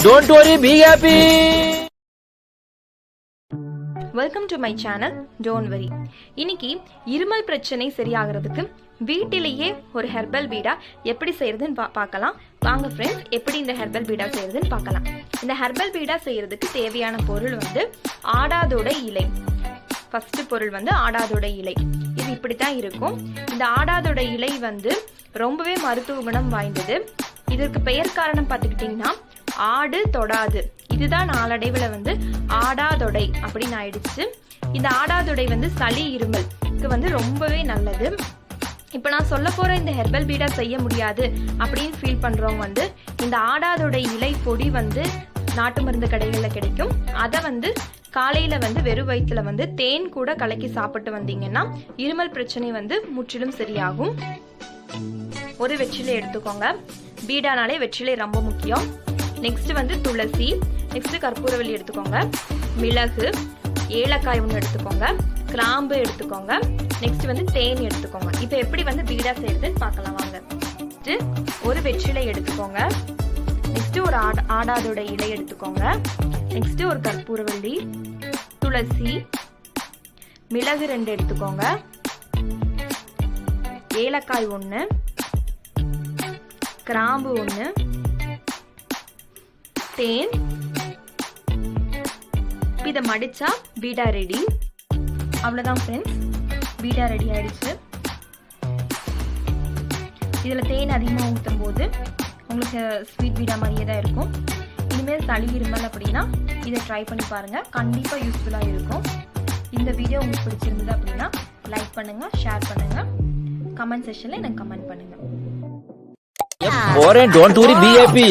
Don't worry, be happy. Welcome to my channel don't worry. இன்னைக்கு இருமல் பிரச்சனை சரியாகிறதுக்கு வீட்டிலேயே ஒரு ஹெர்பல் பீடா எப்படி செய்யறதுன்னு பார்க்கலாம். வாங்க ஃப்ரெண்ட்ஸ், எப்படி இந்த ஹெர்பல் பீடா செய்யறதுன்னு பார்க்கலாம். இந்த ஹெர்பல் பீடா செய்யறதுக்கு தேவையான பொருள் ஆடாதோட இலை. ஃபர்ஸ்ட் பொருள் ஆடாதோட இலை. இது இப்படித்தான் இருக்கும். இந்த ஆடாதோட இலை ரொம்பவே மருத்துவ குணம் வாய்ந்தது. இதற்கு பெயர் காரணம் பார்த்துக்கிட்டிங்கன்னா ஆடு தொடாது. இதுதான் நாளடைவில் ஆடாதொடை அப்படின்னு ஆயிடுச்சு. இந்த ஆடாதொடை சளி இருமலுக்கு ரொம்பவே நல்லது. இப்போ நான் சொல்ல போற இந்த ஹெர்பல் பீடா செய்ய முடியாது அப்படின்னு ஃபீல் பண்றவங்க இந்த ஆடாதொடை இலை பொடி நாட்டு மருந்து கடைகளில் கிடைக்கும். அதை காலையில வெறும் வயிற்றுல தேன் கூட கலக்கி சாப்பிட்டு வந்தீங்கன்னா இருமல் பிரச்சனை முற்றிலும் சரியாகும். ஒரு வெற்றிலை எடுத்துக்கோங்க. பீடானாலே வெற்றிலை ரொம்ப முக்கியம். நெக்ஸ்ட் துளசி, நெக்ஸ்ட் கற்பூரவள்ளி எடுத்துக்கோங்க, மிளகு, ஏலக்காய் ஒன்று எடுத்துக்கோங்க, கிராம்பு எடுத்துக்கோங்க, நெக்ஸ்ட் தேன் எடுத்துக்கோங்க. இப்போ எப்படி பீடா செய்யறதுன்னு பார்க்கலாம் வாங்க. ஒரு வெற்றிலை எடுத்துக்கோங்க, நெக்ஸ்ட் ஒரு ஆடாதோட இலை எடுத்துக்கோங்க, நெக்ஸ்ட் ஒரு கற்பூரவள்ளி, துளசி, மிளகு 2 எடுத்துக்கோங்க, ஏலக்காய் 1, கிராம்பு 1, தேன். இதை மடிச்சா பீடா ரெடி. அவ்வளவுதான் ஃப்ரெண்ட்ஸ், பீடா ரெடி ஆயிடுச்சு. இதுல தேன் அதிகமாக ஊற்றும் போது உங்களுக்கு ஸ்வீட் பீடா மாதிரியே தான் இருக்கும். இனிமேல் சளி இருமல் அப்படின்னா இதை ட்ரை பண்ணி பாருங்க, கண்டிப்பா யூஸ்ஃபுல்லா இருக்கும். இந்த வீடியோ உங்களுக்கு பிடிச்சிருந்தது அப்படின்னா லைக் பண்ணுங்க, ஷேர் பண்ணுங்க, கமெண்ட் செக்ஷன்ல எனக்கு கமெண்ட் பண்ணுங்க. Don't worry, be happy.